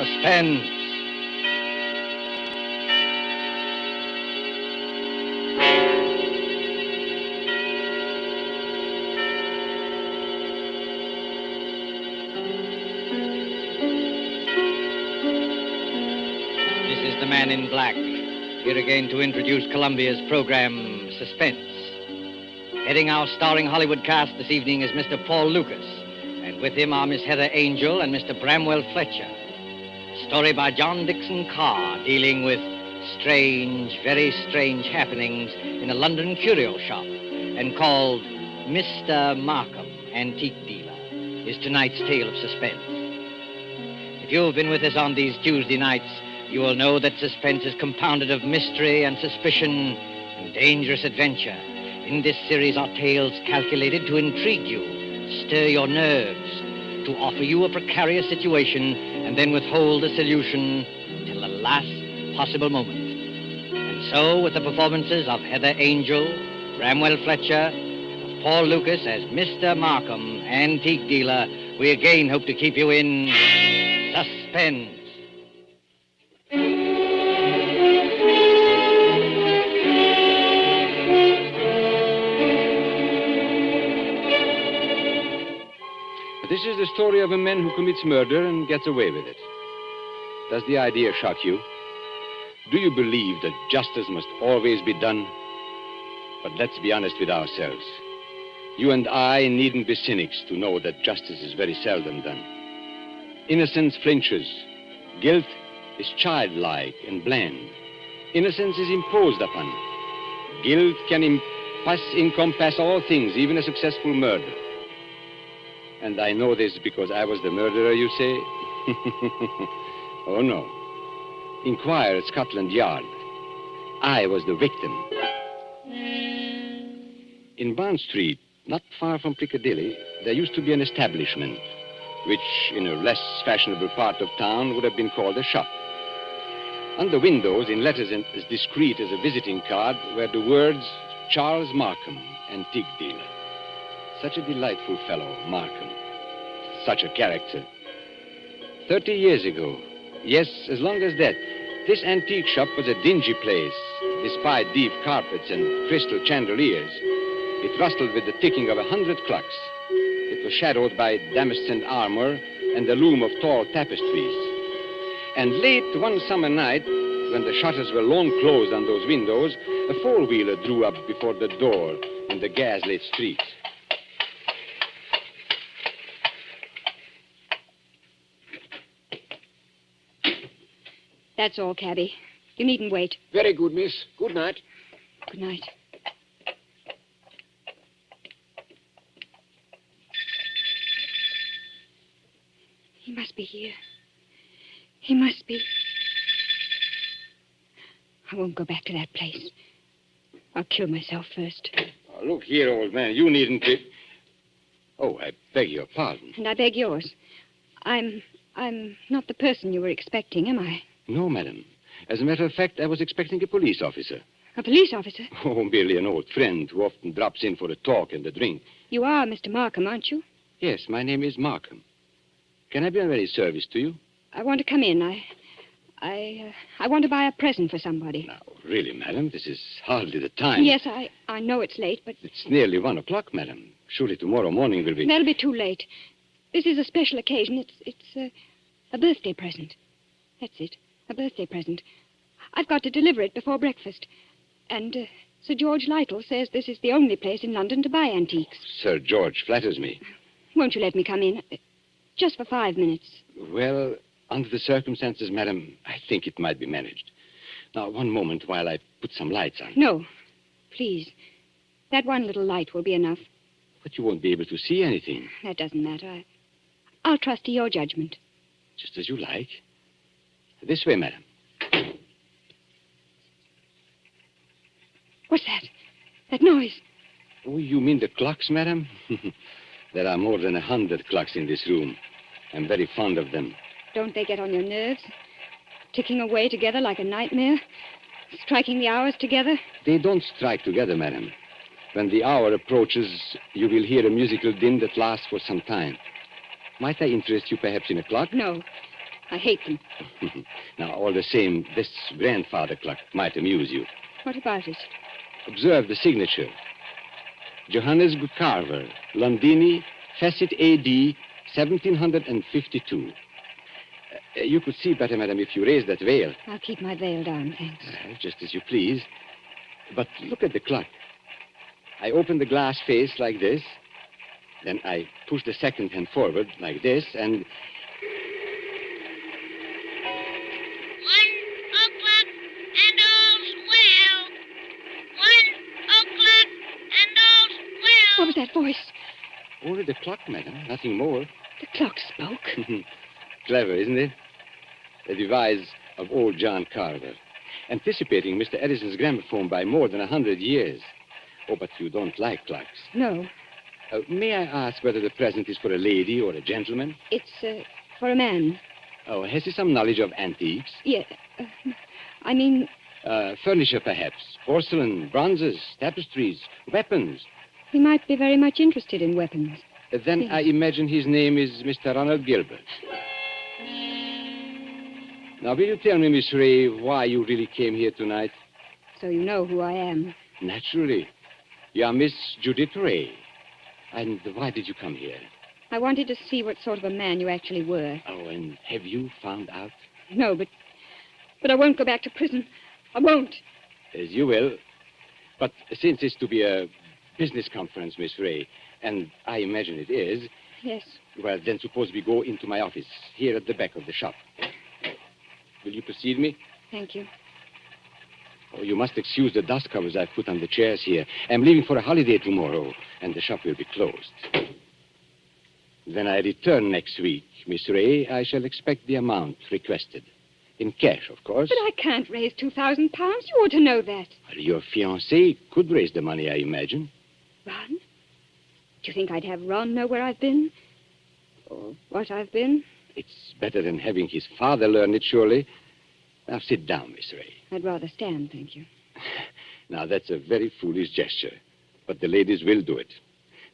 Suspense. This is the Man in Black, here again to introduce Columbia's program, Suspense. Heading our starring Hollywood cast this evening is Mr. Paul LUKAS, and with him are Miss Heather Angel and Mr. Bramwell Fletcher. Story by John Dickson Carr, dealing with strange, very strange happenings in a London curio shop, and called Mr. Markham, Antique Dealer, is tonight's tale of suspense. If you've been with us on these Tuesday nights, you will know that suspense is compounded of mystery and suspicion and dangerous adventure. In this series are tales calculated to intrigue you, stir your nerves, to offer you a precarious situation, and then withhold the solution till the last possible moment. And so, with the performances of Heather Angel, Bramwell Fletcher, of Paul LUKAS as Mr. Markham, Antique Dealer, we again hope to keep you in suspense. This is the story of a man who commits murder and gets away with it. Does the idea shock you? Do you believe that justice must always be done? But let's be honest with ourselves. You and I needn't be cynics to know that justice is very seldom done. Innocence flinches. Guilt is childlike and bland. Innocence is imposed upon. Guilt can encompass all things, even a successful murder. And I know this because I was the murderer, you say? Oh, no. Inquire at Scotland Yard. I was the victim. In Bond Street, not far from Piccadilly, there used to be an establishment, which in a less fashionable part of town would have been called a shop. On the windows, in letters as discreet as a visiting card, were the words, Charles Markham, Antique Dealer. Such a delightful fellow, Markham. Such a character. 30 years ago, yes, as long as that, this antique shop was a dingy place, despite deep carpets and crystal chandeliers. It rustled with the ticking of 100 clocks. It was shadowed by damascened armor and the loom of tall tapestries. And late one summer night, when the shutters were long closed on those windows, a four-wheeler drew up before the door in the gas-lit street. That's all, cabby. You needn't wait. Very good, miss. Good night. Good night. He must be here. He must be. I won't go back to that place. I'll kill myself first. Oh, look here, old man. You needn't be... Oh, I beg your pardon. And I beg yours. I'm not the person you were expecting, am I? No, madam. As a matter of fact, I was expecting a police officer. A police officer? Oh, merely an old friend who often drops in for a talk and a drink. You are Mr. Markham, aren't you? Yes, my name is Markham. Can I be of any service to you? I want to come in. I want to buy a present for somebody. Now, really, madam, this is hardly the time. Yes, I know it's late, but... It's nearly 1 o'clock, madam. Surely tomorrow morning will be... That'll be too late. This is a special occasion. It's a birthday present. That's it. A birthday present. I've got to deliver it before breakfast. And Sir George Lytle says this is the only place in London to buy antiques. Sir George flatters me. Won't you let me come in? Just for 5 minutes. Well, under the circumstances, madam, I think it might be managed. Now, one moment while I put some lights on. No. Please. That one little light will be enough. But you won't be able to see anything. That doesn't matter. I'll trust to your judgment. Just as you like. This way, madam. What's that? That noise? Oh, you mean the clocks, madam? There are more than 100 clocks in this room. I'm very fond of them. Don't they get on your nerves? Ticking away together like a nightmare? Striking the hours together? They don't strike together, madam. When the hour approaches, you will hear a musical din that lasts for some time. Might I interest you perhaps in a clock? No. I hate them. Now, all the same, this grandfather clock might amuse you. What about it? Observe the signature. Johannes Carver, Londini, Facet A.D., 1752. You could see better, madam, if you raised that veil. I'll keep my veil down, thanks. Just as you please. But look at the clock. I open the glass face like this. Then I push the second hand forward like this, and... 1 o'clock and all's well. 1 o'clock and all's well. What was that voice? Only the clock, madam, nothing more. The clock spoke. Clever, isn't it? A device of old John Carver, anticipating Mr. Edison's gramophone by more than 100 years. Oh, but you don't like clocks. No, May I ask whether the present is for a lady or a gentleman? it's for a man. Oh, has he some knowledge of antiques? Yeah, I mean, Furniture, perhaps. Porcelain, bronzes, tapestries, weapons. he might be very much interested in weapons. Then Yes. I imagine his name is Mr. Ronald Gilbert. Now, will you tell me, Miss Ray, why you really came here tonight? So you know who I am. Naturally. You are Miss Judith Ray. And why did you come here? I wanted to see what sort of a man you actually were. Oh, and have you found out? No, but I won't go back to prison. I won't. As you will. But since it's to be a business conference, Miss Ray, and I imagine it is, Yes. well, then suppose we go into my office, here at the back of the shop. Will you precede me? Thank you. Oh, you must excuse the dust covers I've put on the chairs here. I'm leaving for a holiday tomorrow, and the shop will be closed. When I return next week, Miss Ray, I shall expect the amount requested. In cash, of course. But I can't raise 2,000 pounds. You ought to know that. Well, your fiancé could raise the money, I imagine. Ron? Do you think I'd have Ron know where I've been? Or what I've been? It's better than having his father learn it, surely. Now, sit down, Miss Ray. I'd rather stand, thank you. Now, that's a very foolish gesture, but the ladies will do it.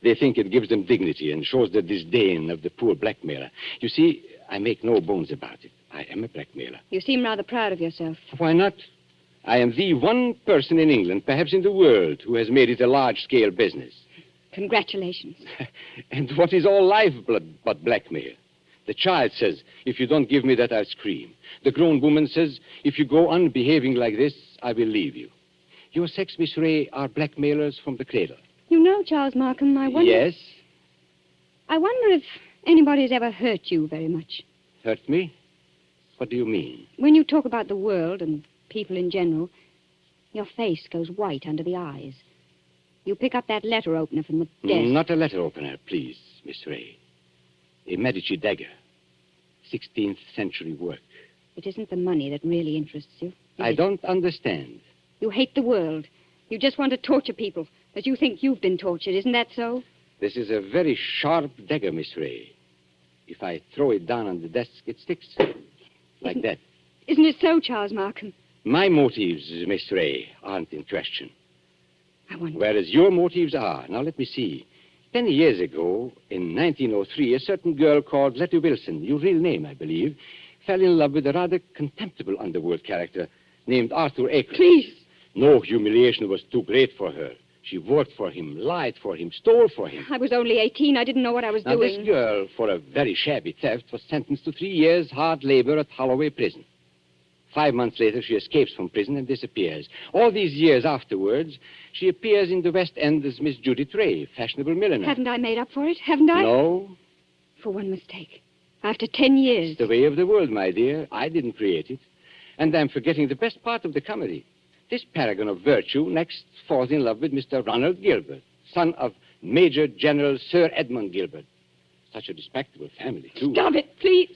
They think it gives them dignity and shows the disdain of the poor blackmailer. You see, I make no bones about it. I am a blackmailer. You seem rather proud of yourself. Why not? I am the one person in England, perhaps in the world, who has made it a large-scale business. Congratulations. And what is all lifeblood but blackmail? The child says, if you don't give me that, I'll scream. The grown woman says, if you go on behaving like this, I will leave you. Your sex, Miss Ray, are blackmailers from the cradle. You know, Charles Markham, I wonder... Yes? I wonder if anybody's ever hurt you very much. Hurt me? What do you mean? When you talk about the world and people in general, your face goes white under the eyes. You pick up that letter opener from the desk. Not a letter opener, please, Miss Ray. A Medici dagger. 16th century work. It isn't the money that really interests you. I don't understand. You hate the world. You just want to torture people, but you think you've been tortured. Isn't that so? This is a very sharp dagger, Miss Ray. If I throw it down on the desk, it sticks. Like that. Isn't it so, Charles Markham? My motives, Miss Ray, aren't in question. I wonder. Whereas your motives are. Now, let me see. 10 years ago, in 1903, a certain girl called Letty Wilson, your real name, I believe, fell in love with a rather contemptible underworld character named Arthur Aker. Please. No humiliation was too great for her. She worked for him, lied for him, stole for him. I was only 18. I didn't know what I was Now, doing. this girl, for a very shabby theft, was sentenced to 3 years' hard labor at Holloway Prison. 5 months later, she escapes from prison and disappears. All these years afterwards, she appears in the West End as Miss Judith Ray, fashionable milliner. Haven't I made up for it? Haven't I? No, For one mistake. After 10 years. it's the way of the world, my dear. I didn't create it. And I'm forgetting the best part of the comedy. This paragon of virtue next falls in love with Mr. Ronald Gilbert, son of Major General Sir Edmund Gilbert. Such a respectable family, too. Stop it, please.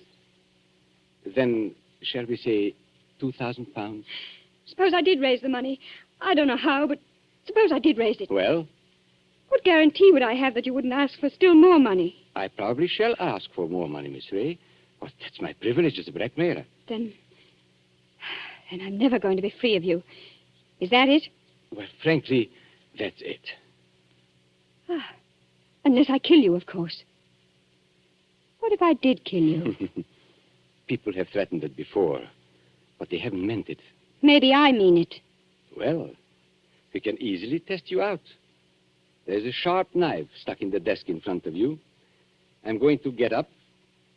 Then, shall we say, 2,000 pounds? Suppose I did raise the money. I don't know how, but suppose I did raise it. Well, What guarantee would I have that you wouldn't ask for still more money? I probably shall ask for more money, Miss Ray. But that's my privilege as a blackmailer. Then I'm never going to be free of you. Is that it? Well, frankly, that's it. Unless I kill you, of course. What if I did kill you? People have threatened it before, but they haven't meant it. Maybe I mean it. Well, we can easily test you out. There's a sharp knife stuck in the desk in front of you. I'm going to get up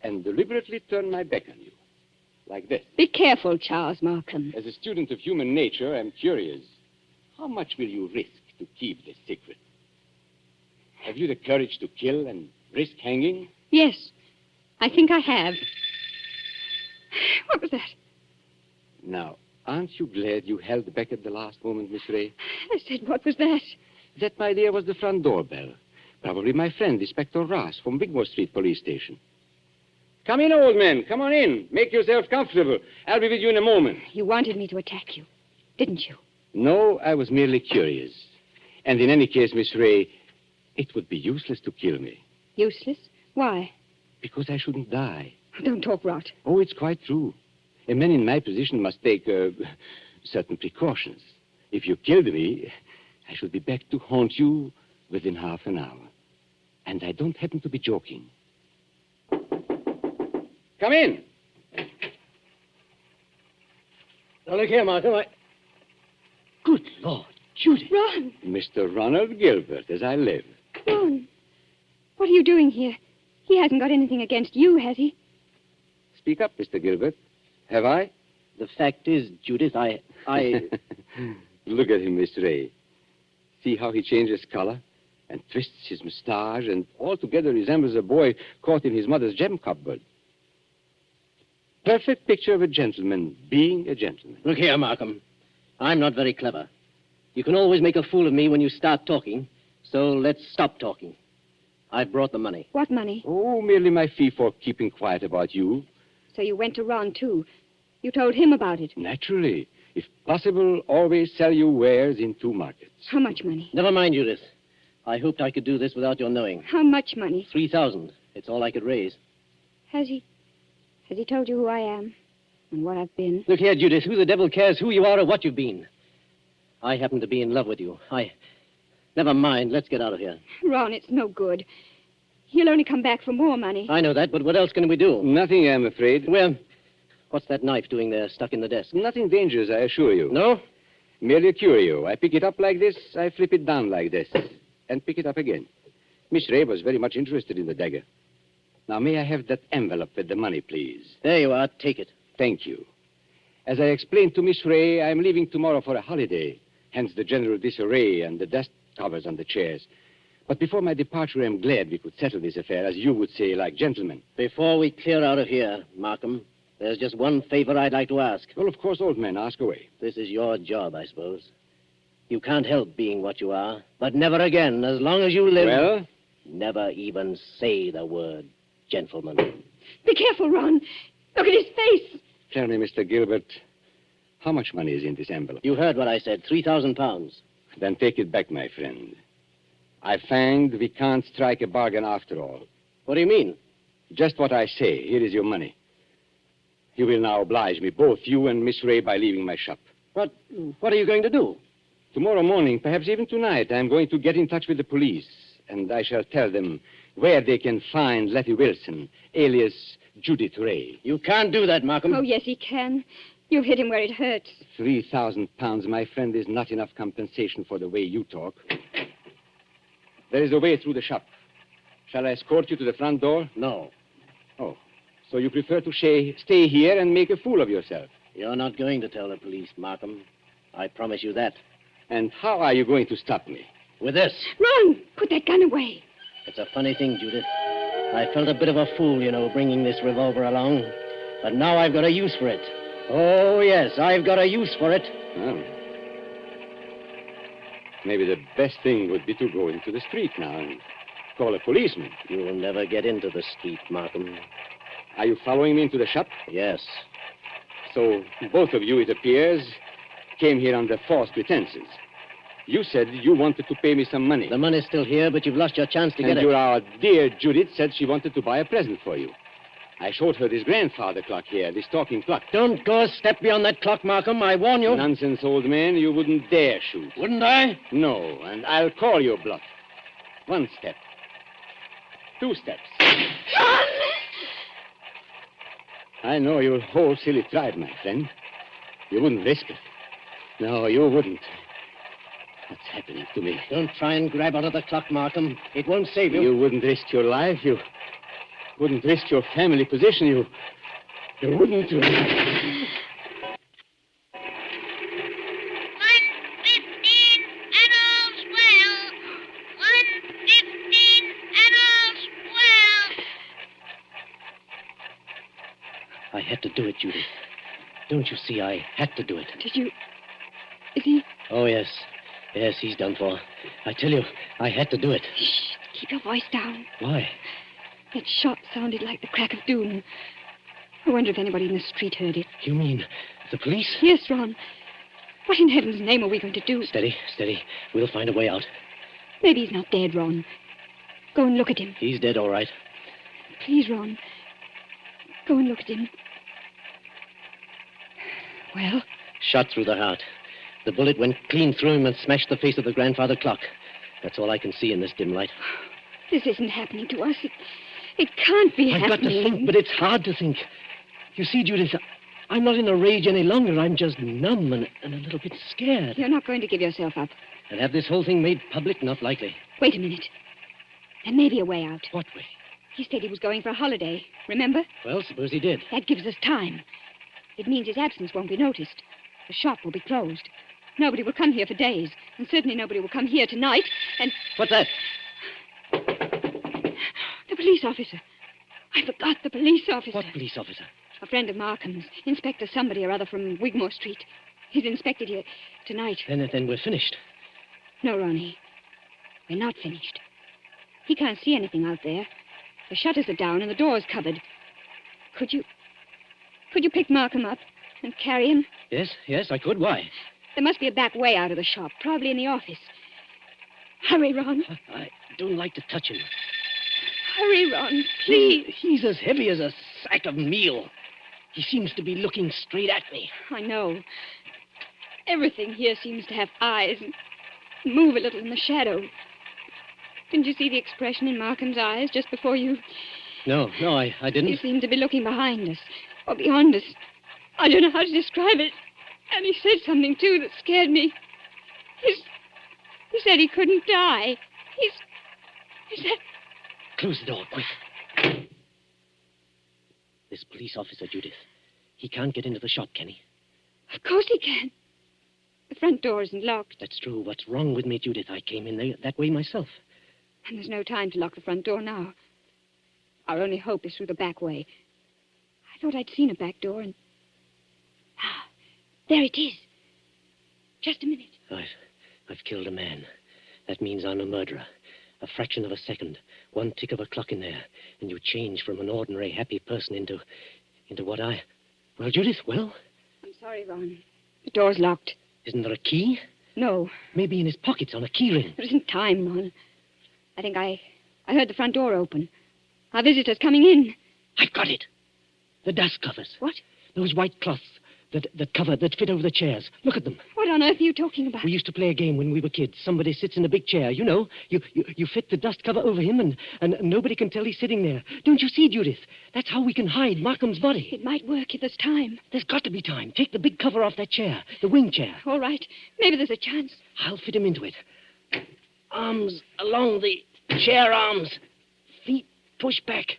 and deliberately turn my back on you. Like this. Be careful, Charles Markham. As a student of human nature, I'm curious. How much will you risk to keep this secret? Have you the courage to kill and risk hanging? Yes, I think I have. What was that? Now, aren't you glad you held back at the last moment, Miss Ray? I said, what was that? That, my dear, was the front doorbell. Probably my friend, Inspector Ross, from Wigmore Street Police Station. Come in, old man. Come on in. Make yourself comfortable. I'll be with you in a moment. You wanted me to attack you, didn't you? No, I was merely curious. And in any case, Miss Ray, it would be useless to kill me. Useless? Why? Because I shouldn't die. Don't talk rot. Oh, it's quite true. A man in my position must take certain precautions. If you killed me, I should be back to haunt you within half an hour. And I don't happen to be joking. Come in. Now, look here, Markham. Good Lord, Judith. Ron! Mr. Ronald Gilbert, as I live. Ron! What are you doing here? He hasn't got anything against you, has he? Speak up, Mr. Gilbert. Have I? The fact is, Judith, I... Look at him, Miss Ray. See how he changes color and twists his mustache and altogether resembles a boy caught in his mother's gem cupboard. Perfect picture of a gentleman being a gentleman. Look here, Markham. I'm not very clever. You can always make a fool of me when you start talking, so let's stop talking. I've brought the money. What money? Oh, merely my fee for keeping quiet about you. So you went to Ron, too. You told him about it. Naturally. If possible, always sell your wares in 2 markets. How much money? Never mind, Judith. I hoped I could do this without your knowing. How much money? 3,000. It's all I could raise. Has he told you who I am and what I've been? Look here, Judith. Who the devil cares who you are or what you've been? I happen to be in love with you. Never mind. Let's get out of here. Ron, it's no good. He'll only come back for more money. I know that, but what else can we do? Nothing, I'm afraid. Well, what's that knife doing there, stuck in the desk? Nothing dangerous, I assure you. No? Merely a curio. I pick it up like this, I flip it down like this, and pick it up again. Miss Ray was very much interested in the dagger. Now, may I have that envelope with the money, please? There you are. Take it. Thank you. As I explained to Miss Ray, I'm leaving tomorrow for a holiday, hence the general disarray and the dust covers on the chairs. But before my departure, I'm glad we could settle this affair, as you would say, like gentlemen. Before we clear out of here, Markham, there's just one favor I'd like to ask. Well, of course, old man, ask away. This is your job, I suppose. You can't help being what you are, but never again, as long as you live... Well? Never even say the word gentleman. Be careful, Ron. Look at his face. Tell me, Mr. Gilbert, how much money is in this envelope? You heard what I said, 3,000 pounds. Then take it back, my friend. I find we can't strike a bargain after all. What do you mean? Just what I say. Here is your money. You will now oblige me, both you and Miss Ray, by leaving my shop. What are you going to do? Tomorrow morning, perhaps even tonight, I'm going to get in touch with the police, and I shall tell them where they can find Letty Wilson, alias Judith Ray. You can't do that, Markham. Oh, yes, he can. You've hit him where it hurts. 3,000 pounds, my friend, is not enough compensation for the way you talk. There is a way through the shop. Shall I escort you to the front door? No. Oh, so you prefer to stay here and make a fool of yourself? You're not going to tell the police, Markham. I promise you that. And how are you going to stop me? With this. Ron, put that gun away. It's a funny thing, Judith. I felt a bit of a fool, bringing this revolver along. But now I've got a use for it. Oh, yes, I've got a use for it. Oh. Maybe the best thing would be to go into the street now and call a policeman. You'll never get into the street, Markham. Are you following me into the shop? Yes. So both of you, it appears, came here under false pretenses. You said you wanted to pay me some money. The money's still here, but you've lost your chance to get it. And our dear Judith said she wanted to buy a present for you. I showed her this grandfather clock here, this talking clock. Don't go a step beyond that clock, Markham. I warn you. Nonsense, old man. You wouldn't dare shoot. Wouldn't I? No, and I'll call your bluff. 1 step. 2 steps. I know your whole silly tribe, my friend. You wouldn't risk it. No, you wouldn't. What's happening to me? Don't try and grab out of the clock, Markham. It won't save you. You wouldn't risk your life. You wouldn't risk your family position. You wouldn't. 1:15 and all's well. 1:15 and all's well. I had to do it, Judith. Don't you see? I had to do it. Did you... Is he... Oh, yes. Yes, he's done for. I tell you, I had to do it. Shh, keep your voice down. Why? That shot sounded like the crack of doom. I wonder if anybody in the street heard it. You mean the police? Yes, Ron. What in heaven's name are we going to do? Steady, steady. We'll find a way out. Maybe he's not dead, Ron. Go and look at him. He's dead, all right. Please, Ron. Go and look at him. Well? Shot through the heart. The bullet went clean through him and smashed the face of the grandfather clock. That's all I can see in this dim light. This isn't happening to us. It can't be I've happening. got to think, but it's hard to think. You see, Judith, I'm not in a rage any longer. I'm just numb and a little bit scared. You're not going to give yourself up. And have this whole thing made public? Not likely. Wait a minute. There may be a way out. What way? He said he was going for a holiday. Remember? Well, suppose he did. That gives us time. It means his absence won't be noticed. The shop will be closed. Nobody will come here for days. And certainly nobody will come here tonight. And... What's that? The police officer. I forgot the police officer. What police officer? A friend of Markham's. Inspector somebody or other from Wigmore Street. He's inspected here tonight. Then we're finished. No, Ronnie. We're not finished. He can't see anything out there. The shutters are down and the door's covered. Could you pick Markham up and carry him? Yes, I could. Why? There must be a back way out of the shop, probably in the office. Hurry, Ron. I don't like to touch him. Hurry, Ron, please. He's as heavy as a sack of meal. He seems to be looking straight at me. I know. Everything here seems to have eyes and move a little in the shadow. Didn't you see the expression in Markham's eyes just before you... No, I didn't. He seemed to be looking behind us, or beyond us. I don't know how to describe it. And he said something, too, that scared me. He said he couldn't die. He said... Close the door, quick. This police officer, Judith, he can't get into the shop, can he? Of course he can. The front door isn't locked. That's true. What's wrong with me, Judith? I came in there that way myself. And there's no time to lock the front door now. Our only hope is through the back way. I thought I'd seen a back door and... Ah, there it is. Just a minute. I've killed a man. That means I'm a murderer. A fraction of a second, one tick of a clock in there, and you change from an ordinary happy person into what I... Well, Judith, well? I'm sorry, Ron. The door's locked. Isn't there a key? No. Maybe in his pockets on a key ring. There isn't time, Ron. I think I heard the front door open. Our visitor's coming in. I've got it. The dust covers. What? Those white cloths that fit over the chairs. Look at them. What on earth are you talking about? We used to play a game when we were kids. Somebody sits in a big chair. You know, you fit the dust cover over him and nobody can tell he's sitting there. Don't you see, Judith? That's how we can hide Markham's body. It might work if there's time. There's got to be time. Take the big cover off that chair, the wing chair. All right. Maybe there's a chance. I'll fit him into it. Arms along the chair arms. Feet pushed back.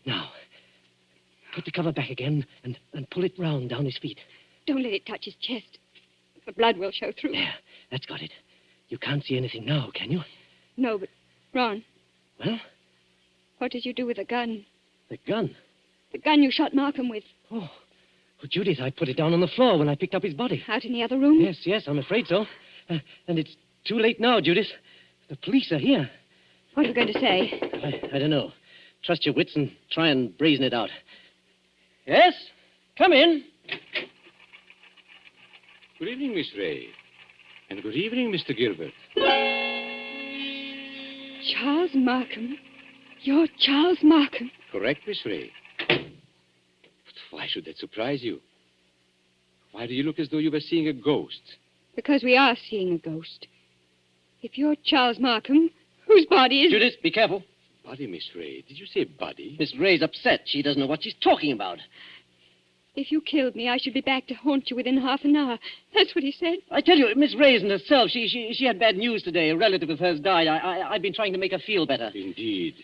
Now, put the cover back again and pull it round down his feet. Don't let it touch his chest. The blood will show through. There, that's got it. You can't see anything now, can you? No, but, Ron. Well? What did you do with the gun? The gun? The gun you shot Markham with. Oh, well, Judith, I put it down on the floor when I picked up his body. Out in the other room? Yes, I'm afraid so. And it's too late now, Judith. The police are here. What are you going to say? I don't know. Trust your wits and try and brazen it out. Yes? Come in. Good evening, Miss Ray. And good evening, Mr. Gilbert. Charles Markham? You're Charles Markham? Correct, Miss Ray. But why should that surprise you? Why do you look as though you were seeing a ghost? Because we are seeing a ghost. If you're Charles Markham, whose body is... Judith, be careful. Body, Miss Ray. Did you say body? Miss Ray's upset. She doesn't know what she's talking about. If you killed me, I should be back to haunt you within half an hour. That's what he said. I tell you, Miss Ray isn't herself. She had bad news today. A relative of hers died. I've been trying to make her feel better. Indeed.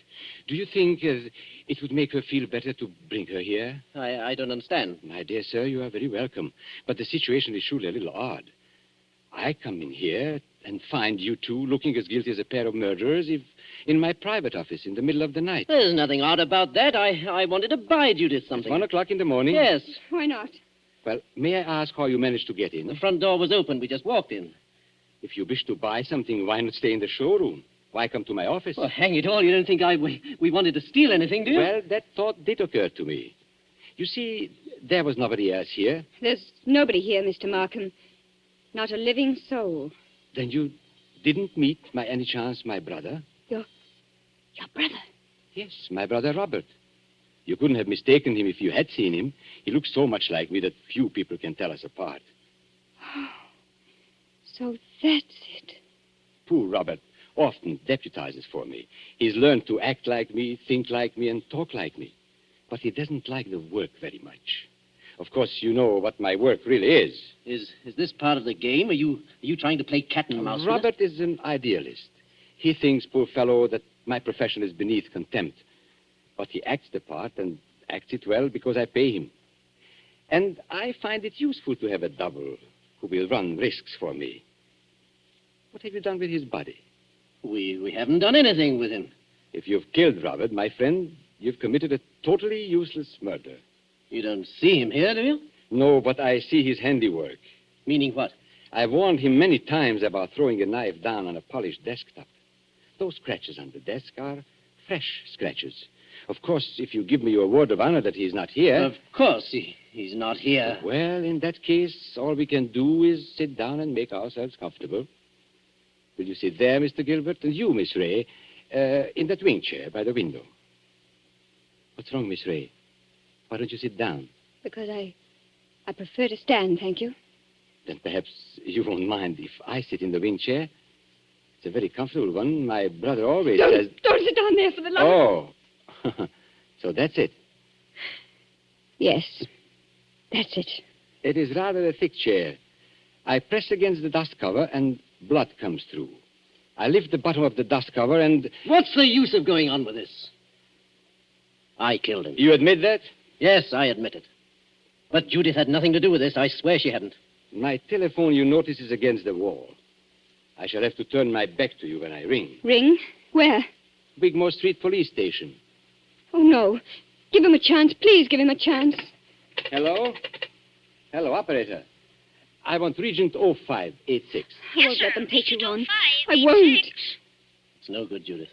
Do you think it would make her feel better to bring her here? I don't understand. My dear sir, you are very welcome. But the situation is surely a little odd. I come in here and find you two looking as guilty as a pair of murderers in my private office in the middle of the night. There's nothing odd about that. I wanted to buy Judith something. 1 o'clock in the morning? Yes. Why not? Well, may I ask how you managed to get in? The front door was open. We just walked in. If you wish to buy something, why not stay in the showroom? Why come to my office? Well, hang it all. You don't think we wanted to steal anything, do you? Well, that thought did occur to me. You see, there was nobody else here. There's nobody here, Mr. Markham. Not a living soul. Then you didn't meet, by any chance, my brother? Your brother? Yes, my brother Robert. You couldn't have mistaken him if you had seen him. He looks so much like me that few people can tell us apart. So that's it. Poor Robert often deputizes for me. He's learned to act like me, think like me, and talk like me. But he doesn't like the work very much. Of course, you know what my work really is. Is this part of the game? Are you trying to play cat and mouse? Robert is an idealist. He thinks, poor fellow, that my profession is beneath contempt. But he acts the part and acts it well because I pay him. And I find it useful to have a double who will run risks for me. What have you done with his body? We haven't done anything with him. If you've killed Robert, my friend, you've committed a totally useless murder. You don't see him here, do you? No, but I see his handiwork. Meaning what? I've warned him many times about throwing a knife down on a polished desktop. Those scratches on the desk are fresh scratches. Of course, if you give me your word of honor that he's not here... Of course, he's not here. Well, in that case, all we can do is sit down and make ourselves comfortable. Will you sit there, Mr. Gilbert? And you, Miss Ray, in that wing chair by the window. What's wrong, Miss Ray? Why don't you sit down? Because I prefer to stand, thank you. Then perhaps you won't mind if I sit in the wing chair. It's a very comfortable one. My brother always says... Don't sit down there for the love. Oh. So that's it. Yes, that's it. It is rather a thick chair. I press against the dust cover and blood comes through. I lift the bottom of the dust cover and... What's the use of going on with this? I killed him. You admit that? Yes, I admit it. But Judith had nothing to do with this. I swear she hadn't. My telephone, you notice, is against the wall. I shall have to turn my back to you when I ring. Ring? Where? Wigmore Street Police Station. Oh, no. Give him a chance. Please give him a chance. Hello? Hello, operator. I want Regent 0586. I won't let them take you on. I 0586. won't. It's no good, Judith.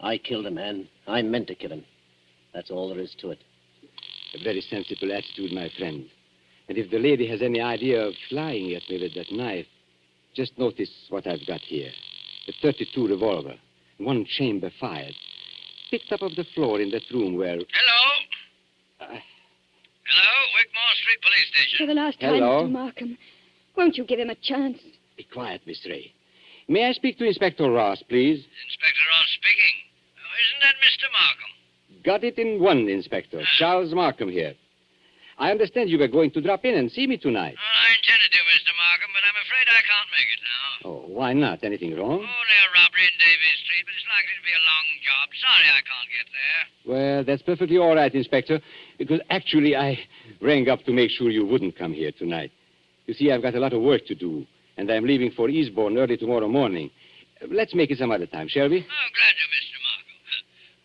I killed a man. I meant to kill him. That's all there is to it. A very sensible attitude, my friend. And if the lady has any idea of flying at me with that knife, just notice what I've got here. A .32 revolver, one chamber fired, picked up off the floor in that room where... Hello? Hello, Wigmore Street Police For Station. the last time, Hello? Mr. Markham, won't you give him a chance? Be quiet, Miss Ray. May I speak to Inspector Ross, please? Inspector Ross speaking. Oh, isn't that Mr. Markham? Got it in one, Inspector. Charles Markham here. I understand you were going to drop in and see me tonight. Well, I intended to, Mr. Markham, but I'm afraid I can't make it now. Oh, why not? Anything wrong? Only a robbery in Davies Street, but it's likely to be a long job. Sorry I can't get there. Well, that's perfectly all right, Inspector, because actually I rang up to make sure you wouldn't come here tonight. You see, I've got a lot of work to do, and I'm leaving for Eastbourne early tomorrow morning. Let's make it some other time, shall we? Oh, glad to, Mr. Markham.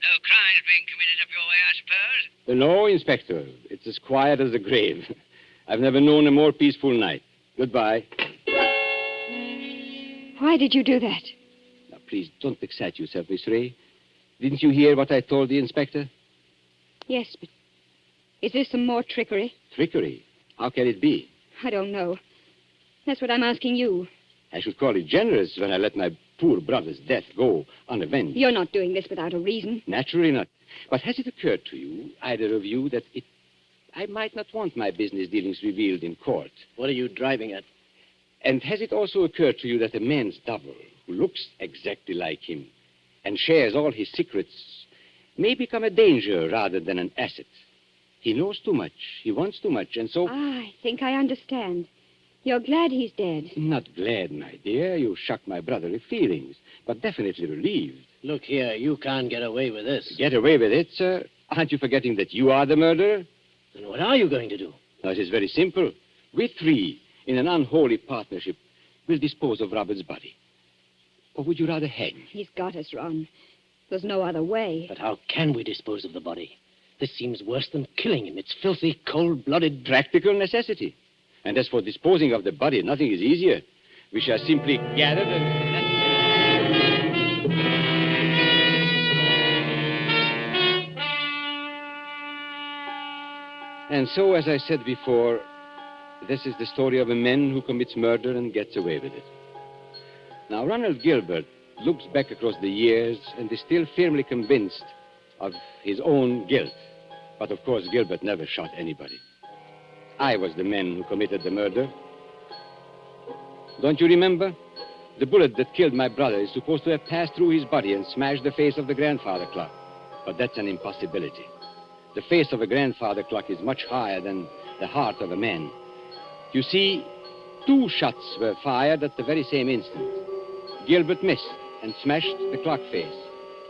No crimes being committed up your way, I suppose? No, Inspector. It's as quiet as the grave. I've never known a more peaceful night. Goodbye. Why did you do that? Now, please, don't excite yourself, Miss Ray. Didn't you hear what I told the Inspector? Yes, but is this some more trickery? Trickery? How can it be? I don't know. That's what I'm asking you. I should call it generous when I let my poor brother's death go unavenged. You're not doing this without a reason. Naturally not. But has it occurred to you, either of you, that I might not want my business dealings revealed in court? What are you driving at? And has it also occurred to you that a man's double, who looks exactly like him, and shares all his secrets may become a danger rather than an asset. He knows too much. He wants too much, and so... I think I understand. You're glad he's dead. Not glad, my dear. You shock my brotherly feelings, but definitely relieved. Look here, you can't get away with this. Get away with it, sir? Aren't you forgetting that you are the murderer? Then what are you going to do? Now, it is very simple. We three, in an unholy partnership, will dispose of Robert's body. Or would you rather hang? He's got us, Ron. There's no other way. But how can we dispose of the body? This seems worse than killing him. It's filthy, cold-blooded... Practical necessity. And as for disposing of the body, nothing is easier. We shall simply gather and... And so, as I said before, this is the story of a man who commits murder and gets away with it. Now, Ronald Gilbert looks back across the years and is still firmly convinced of his own guilt. But, of course, Gilbert never shot anybody. I was the man who committed the murder. Don't you remember? The bullet that killed my brother is supposed to have passed through his body and smashed the face of the grandfather clock. But that's an impossibility. The face of a grandfather clock is much higher than the heart of a man. You see, 2 shots were fired at the very same instant. Gilbert missed and smashed the clock face.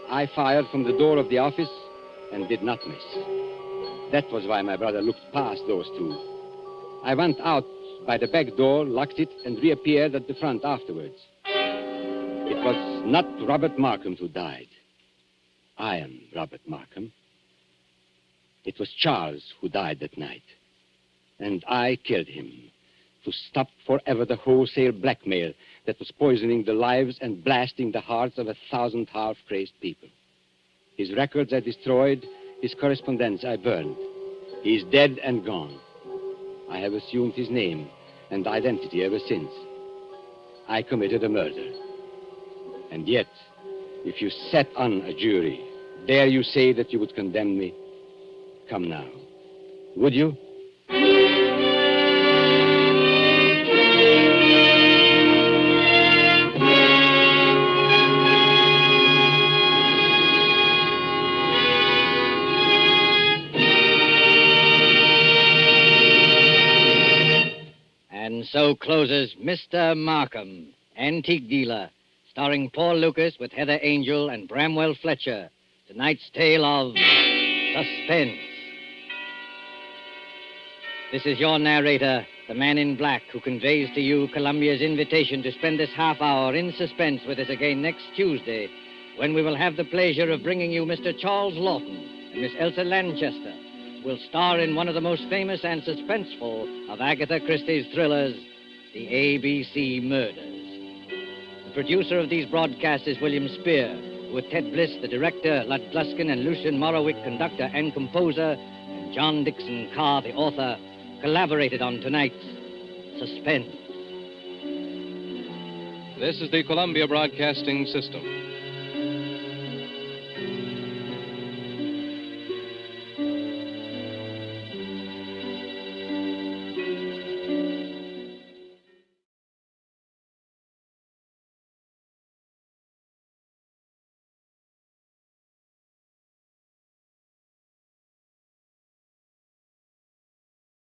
I fired from the door of the office and did not miss. That was why my brother looked past those 2. I went out by the back door, locked it, and reappeared at the front afterwards. It was not Robert Markham who died. I am Robert Markham. It was Charles who died that night. And I killed him to stop forever the wholesale blackmail that was poisoning the lives and blasting the hearts of 1,000 half-crazed people. His records I destroyed, his correspondence I burned. He is dead and gone. I have assumed his name and identity ever since. I committed a murder. And yet, if you sat on a jury, dare you say that you would condemn me? Come now. Would you? And so closes Mr. Markham, Antique Dealer, starring Paul Lukas with Heather Angel and Bramwell Fletcher. Tonight's tale of Suspense. This is your narrator, the man in black, who conveys to you Columbia's invitation to spend this half hour in suspense with us again next Tuesday, when we will have the pleasure of bringing you Mr. Charles Lawton and Miss Elsa Lanchester, who will star in one of the most famous and suspenseful of Agatha Christie's thrillers, The ABC Murders. The producer of these broadcasts is William Spear, with Ted Bliss, the director, Lud Gluskin and Lucian Morowick, conductor and composer, and John Dickson Carr, the author, collaborated on tonight's Suspense. This is the Columbia Broadcasting System.